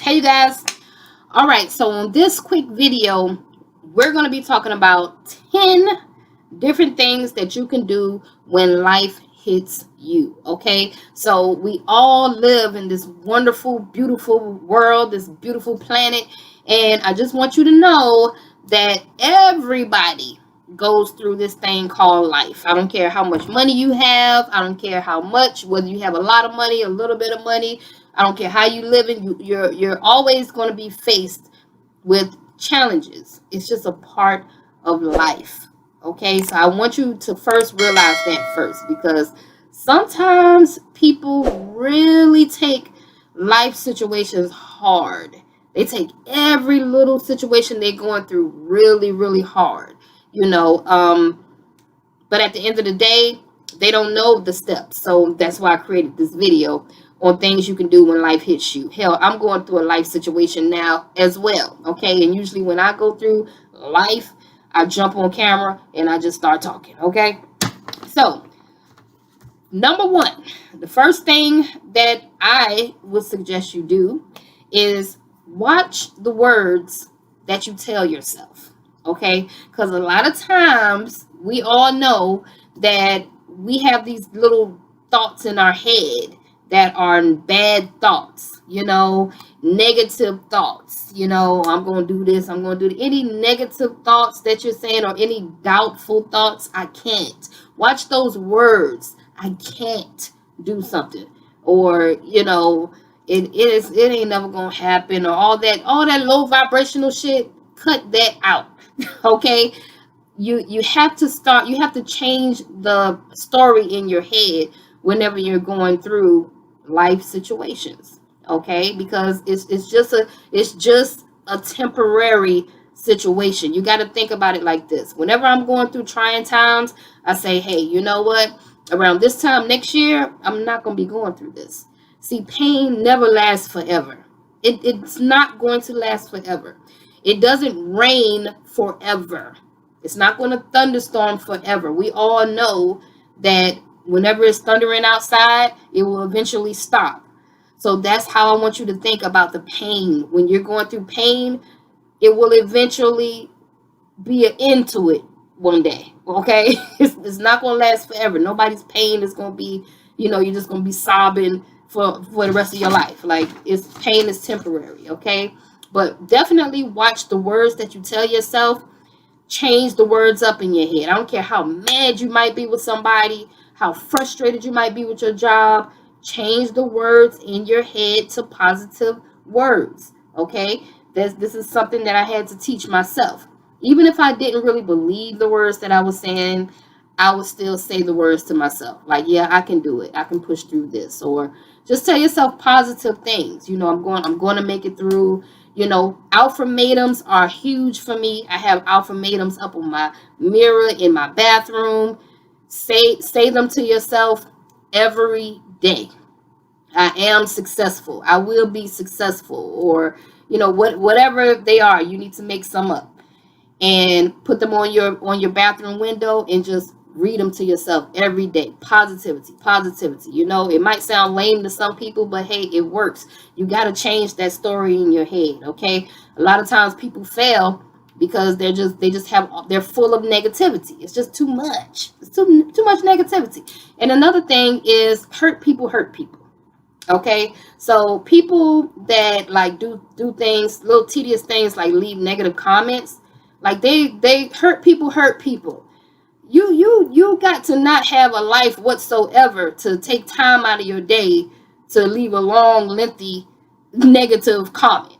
Hey you guys. All right, so on this quick video, we're going to be talking about 10 different things that you can do when life hits you. Okay, so we all live in this wonderful, beautiful world, this beautiful planet, and I just want you to know that everybody goes through this thing called life. I don't care how much money you have. I don't care how much, whether you have a lot of money, a little bit of money. I don't care how you live in. You're always going to be faced with challenges. It's just a part of life. Okay, so I want you to first realize that first, because sometimes people really take life situations hard. They take every little situation they're going through really, really hard. You know, but at the end of the day, they don't know the steps. So that's why I created this video on things you can do when life hits you. Hell, I'm going through a life situation now as well. Okay. And usually when I go through life, I jump on camera and I just start talking. Okay. So, number one, the first thing that I would suggest you do is watch the words that you tell yourself. Okay. Because a lot of times we all know that we have these little thoughts in our head that are bad thoughts, negative thoughts. I'm going to do this, I'm going to do any negative thoughts that you're saying, or any doubtful thoughts. I can't. Watch those words. I can't do something, or it ain't never gonna happen, or all that low vibrational shit. Cut that out. Okay, you have to change the story in your head whenever you're going through life situations. Okay, because it's just a temporary situation. You got to think about it like this. Whenever I'm going through trying times, I say, hey, you know what, around this time next year, I'm not going to be going through this. See, pain never lasts forever. It's not going to last forever. It doesn't rain forever. It's not going to thunderstorm forever. We all know that whenever it's thundering outside, it will eventually stop. So that's how I want you to think about the pain. When you're going through pain, it will eventually be an end to it one day. Okay? It's not going to last forever. Nobody's pain is going to be, you're just going to be sobbing for the rest of your life. Like, pain is temporary. Okay? But definitely watch the words that you tell yourself. Change the words up in your head. I don't care how mad you might be with somebody, how frustrated you might be with your job. Change the words in your head to positive words. Okay? This is something that I had to teach myself. Even if I didn't really believe the words that I was saying, I would still say the words to myself. Like, yeah, I can do it. I can push through this. Or just tell yourself positive things. I'm going to make it through. Affirmatums are huge for me. I have affirmatums up on my mirror in my bathroom. Say them to yourself every day. I am successful. I will be successful. Or, whatever they are, you need to make some up and put them on your bathroom window and just read them to yourself every day. Positivity. It might sound lame to some people, but hey, it works. You got to change that story in your head. Okay, a lot of times people fail because they're full of negativity. It's just too much. It's too much negativity. And another thing is, hurt people hurt people. Okay, so people that like do things, little tedious things, like leave negative comments, like they hurt people. You got to not have a life whatsoever to take time out of your day to leave a long, lengthy negative comment.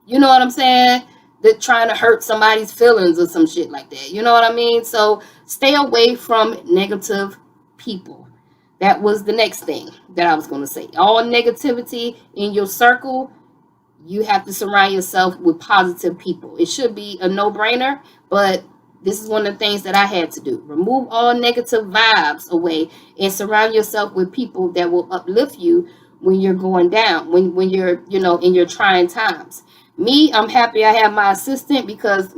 You know what I'm saying? They're trying to hurt somebody's feelings or some shit like that. You know what I mean? So stay away from negative people. That was the next thing that I was going to say. All negativity in your circle, you have to surround yourself with positive people. It should be a no-brainer, but this is one of the things that I had to do. Remove all negative vibes away and surround yourself with people that will uplift you when you're going down, when you're, in your trying times. Me, I'm happy I have my assistant, because,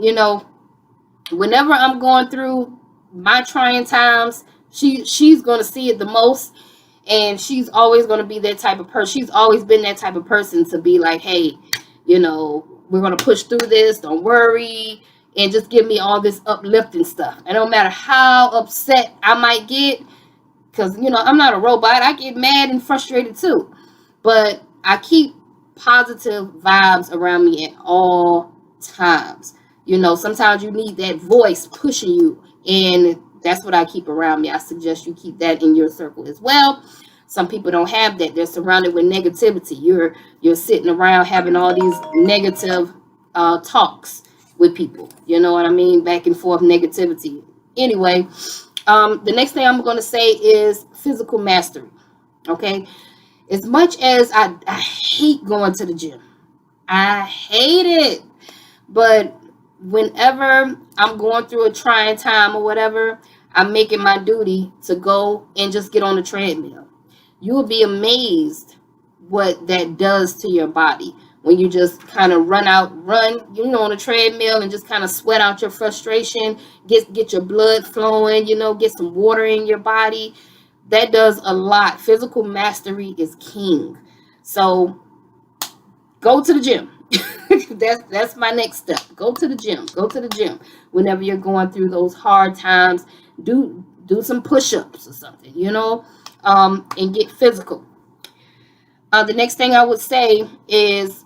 whenever I'm going through my trying times, she's going to see it the most. And she's always going to be that type of person. She's always been that type of person to be like, hey, you know, we're going to push through this. Don't worry. And just give me all this uplifting stuff. And no matter how upset I might get, because, you know, I'm not a robot. I get mad and frustrated too. But I keep positive vibes around me at all times. You know, sometimes you need that voice pushing you. And that's what I keep around me. I suggest you keep that in your circle as well. Some people don't have that. They're surrounded with negativity. You're sitting around having all these negative talks with people. You know what I mean? Back and forth negativity. Anyway, the next thing I'm going to say is physical mastery. Okay. As much as I hate going to the gym, I hate it. But whenever I'm going through a trying time or whatever, I'm making my duty to go and just get on the treadmill. You will be amazed what that does to your body when you just kind of run, you know, on a treadmill and just kind of sweat out your frustration, get your blood flowing, you know, get some water in your body. That does a lot. Physical mastery is king. So go to the gym. That's my next step. Go to the gym. Go to the gym. Whenever you're going through those hard times, do some push-ups or something, you know, and get physical. The next thing I would say is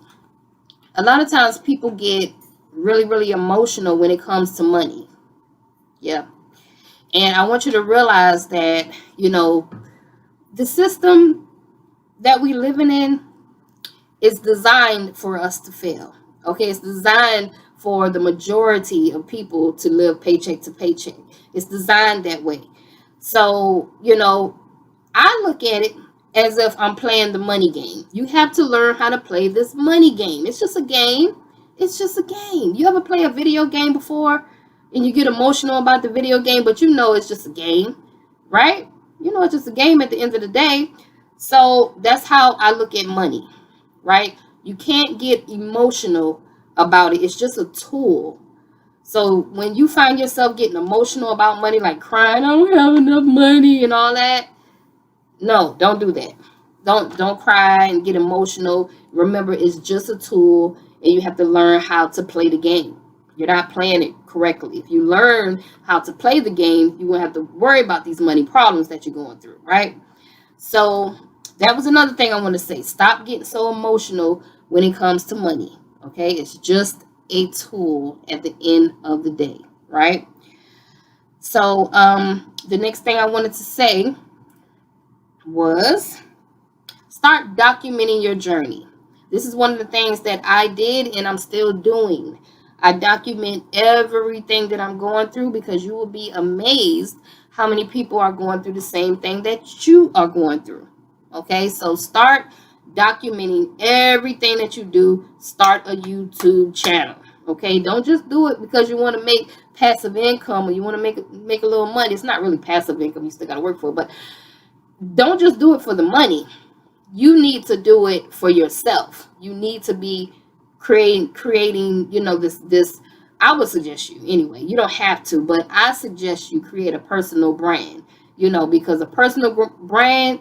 a lot of times people get really, really emotional when it comes to money. Yeah. And I want you to realize that, you know, the system that we living in is designed for us to fail. Okay, it's designed for the majority of people to live paycheck to paycheck. It's designed that way. So, you know, I look at it as if I'm playing the money game. You have to learn how to play this money game. It's just a game. It's just a game. You ever play a video game before and you get emotional about the video game, but you know it's just a game, right? You know it's just a game at the end of the day. So that's how I look at money, right? You can't get emotional about it. It's just a tool. So when you find yourself getting emotional about money, like crying, I don't have enough money and all that, no, don't do that. Don't cry and get emotional. Remember, it's just a tool, and you have to learn how to play the game. You're not playing it correctly. If you learn how to play the game, you won't have to worry about these money problems that you're going through, right? So that was another thing I want to say. Stop getting so emotional when it comes to money. Okay, it's just a tool at the end of the day, right? So the next thing I wanted to say was start documenting your journey. This is one of the things that I did and I'm still doing. I document everything that I'm going through because you will be amazed how many people are going through the same thing that you are going through. Okay, so start documenting everything that you do. Start a YouTube channel. Okay, don't just do it because you want to make passive income or you want to make a little money. It's not really passive income. You still got to work for it, but don't just do it for the money. You need to do it for yourself. You need to be creating, you know, this. I would suggest you anyway. You don't have to, but I suggest you create a personal brand, you know, because a personal brand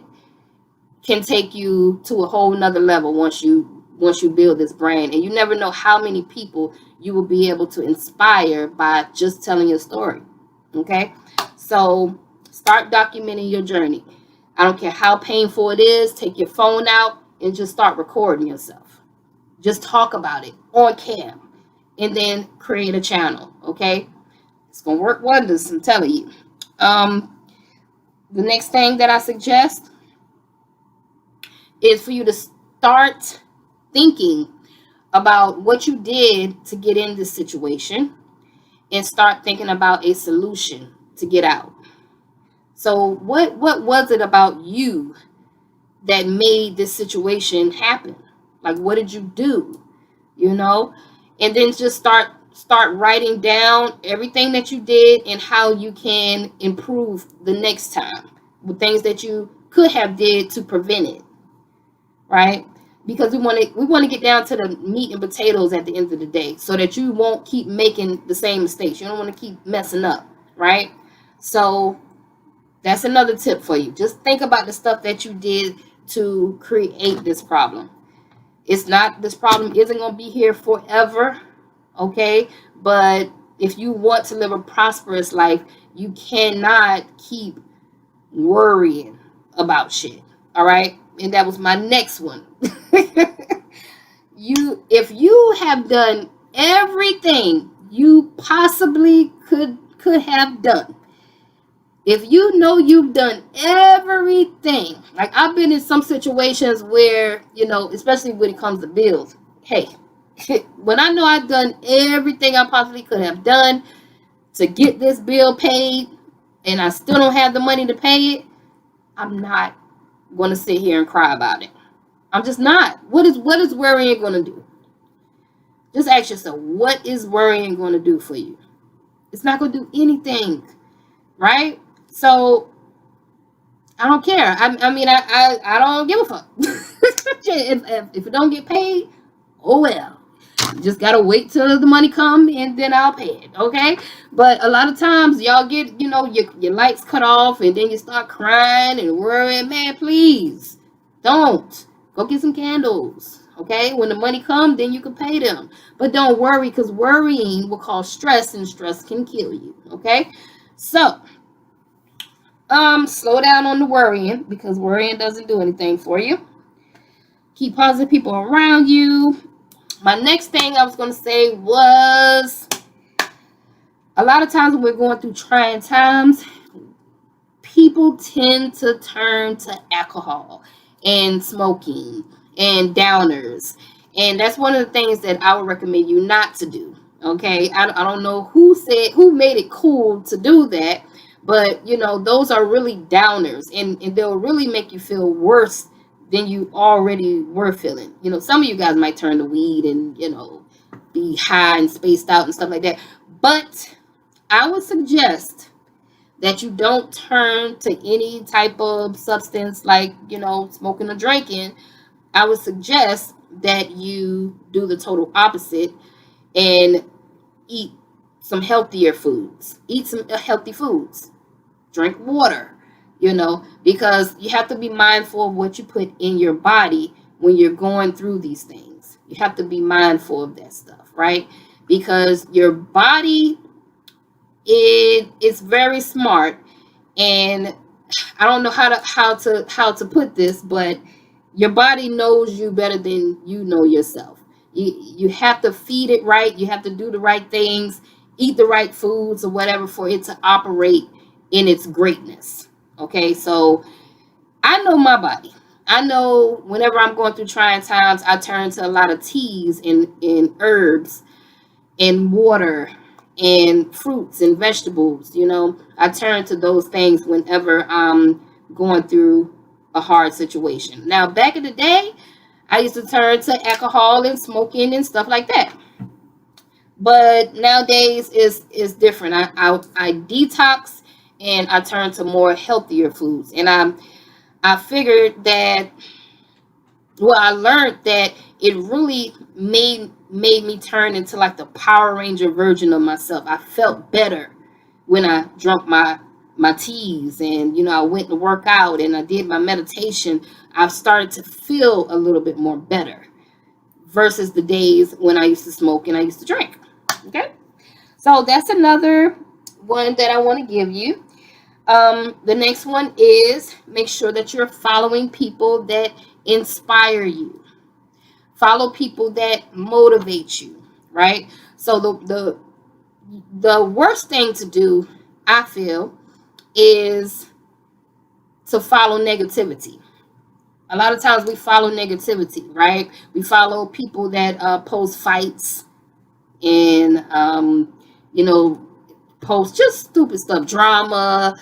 can take you to a whole nother level once you build this brand. And you never know how many people you will be able to inspire by just telling your story. Okay, so start documenting your journey. I don't care how painful it is. Take your phone out and just start recording yourself. Just talk about it on cam and then create a channel. Okay, it's gonna work wonders, I'm telling you. The next thing that I suggest is for you to start thinking about what you did to get in this situation and start thinking about a solution to get out. So what was it about you that made this situation happen? Like, what did you do? You know, and then just start writing down everything that you did and how you can improve the next time with things that you could have did to prevent it, right? Because we want to get down to the meat and potatoes at the end of the day so that you won't keep making the same mistakes. You don't want to keep messing up, right? So That's another tip for you. Just think about the stuff that you did to create this problem. It's not, this problem isn't going to be here forever, okay? But if you want to live a prosperous life, you cannot keep worrying about shit. All right? And that was my next one. If you have done everything you possibly could have done, if you know you've done everything, like I've been in some situations where, especially when it comes to bills, hey, when I know I've done everything I possibly could have done to get this bill paid and I still don't have the money to pay it, I'm not going to sit here and cry about it. I'm just not. What is worrying going to do? Just ask yourself, what is worrying going to do for you? It's not going to do anything, right? So I don't care. I mean, I don't give a fuck. if it don't get paid, oh well. You just gotta wait till the money come and then I'll pay it, okay? But a lot of times y'all get, your lights cut off and then you start crying and worrying. Man, please don't. Go get some candles, okay? When the money come, then you can pay them. But don't worry, because worrying will cause stress, and stress can kill you, okay? So slow down on the worrying, because worrying doesn't do anything for you. Keep positive people around you. My next thing I was going to say was, a lot of times when we're going through trying times, people tend to turn to alcohol and smoking and downers. And that's one of the things that I would recommend you not to do. Okay, I don't know who made it cool to do that, but those are really downers, and they'll really make you feel worse than you already were feeling. Some of you guys might turn to weed and be high and spaced out and stuff like that, but I would suggest that you don't turn to any type of substance like smoking or drinking. I would suggest that you do the total opposite and eat some healthier foods. Eat some healthy foods. Drink water, because you have to be mindful of what you put in your body when you're going through these things. You have to be mindful of that stuff, right? Because your body, it's very smart, and I don't know how to put this, but your body knows you better than you know yourself. You have to feed it right. You have to do the right things, eat the right foods or whatever for it to operate in its greatness. Okay, so I know my body. I know whenever I'm going through trying times, I turn to a lot of teas and herbs and water and fruits and vegetables. I turn to those things whenever I'm going through a hard situation. Now, back in the day, I used to turn to alcohol and smoking and stuff like that. But nowadays is different. I detox and I turn to more healthier foods. And I figured that, I learned that it really made me turn into like the Power Ranger version of myself. I felt better when I drank my teas, and I went to work out and I did my meditation. I've started to feel a little bit more better versus the days when I used to smoke and I used to drink. Okay, so that's another one that I want to give you. The next one is, make sure that you're following people that inspire you. Follow people that motivate you, right? So the worst thing to do, I feel, is to follow negativity. A lot of times we follow negativity, right? We follow people that post fights and post just stupid stuff, drama.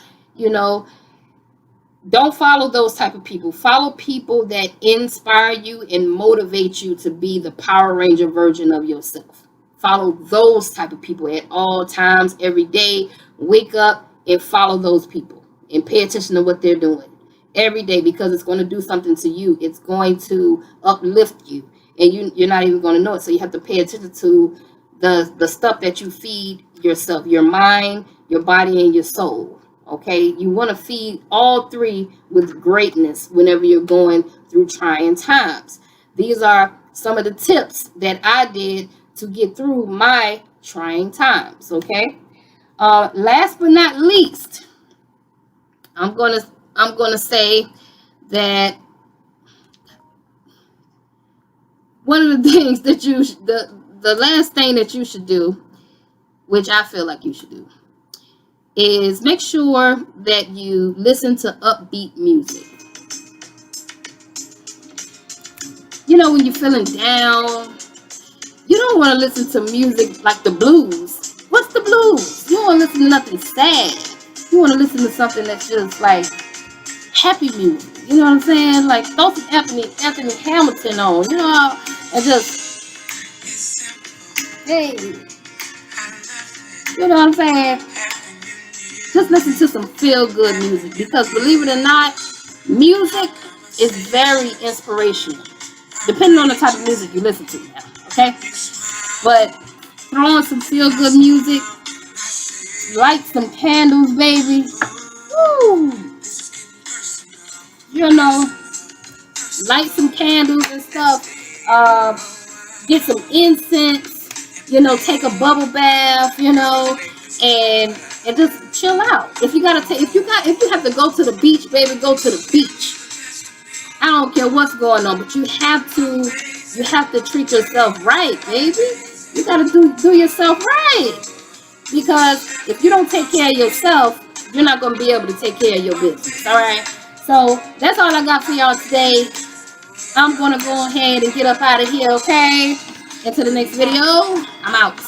Don't follow those type of people. Follow people that inspire you and motivate you to be the Power Ranger version of yourself. Follow those type of people at all times, every day. Wake up and follow those people and pay attention to what they're doing every day, because it's going to do something to you. It's going to uplift you, and you're not even going to know it. So you have to pay attention to the stuff that you feed yourself, your mind, your body, and your soul. Okay, you want to feed all three with greatness whenever you're going through trying times. These are some of the tips that I did to get through my trying times. Okay. Last but not least, I'm gonna say that one of the things that the last thing that you should do, which I feel like you should do, is make sure that you listen to upbeat music. You know, when you're feeling down, you don't want to listen to music like the blues. What's the blues? You don't want to listen to nothing sad. You want to listen to something that's just like happy music. You know what I'm saying? Like throw some Anthony Hamilton on, you know, and just, hey, you know what I'm saying? Just listen to some feel-good music, because believe it or not, music is very inspirational, depending on the type of music you listen to now, okay? But throw on some feel-good music, light some candles, baby. Woo! You know, light some candles and stuff. Get some incense. You know, take a bubble bath. You know, and just chill out. If you have to go to the beach, baby, go to the beach. I don't care what's going on, but you have to treat yourself right, baby. You gotta do yourself right, because if you don't take care of yourself, you're not gonna be able to take care of your business. All right. So that's all I got for y'all today. I'm gonna go ahead and get up out of here. Okay. Until the next video, I'm out.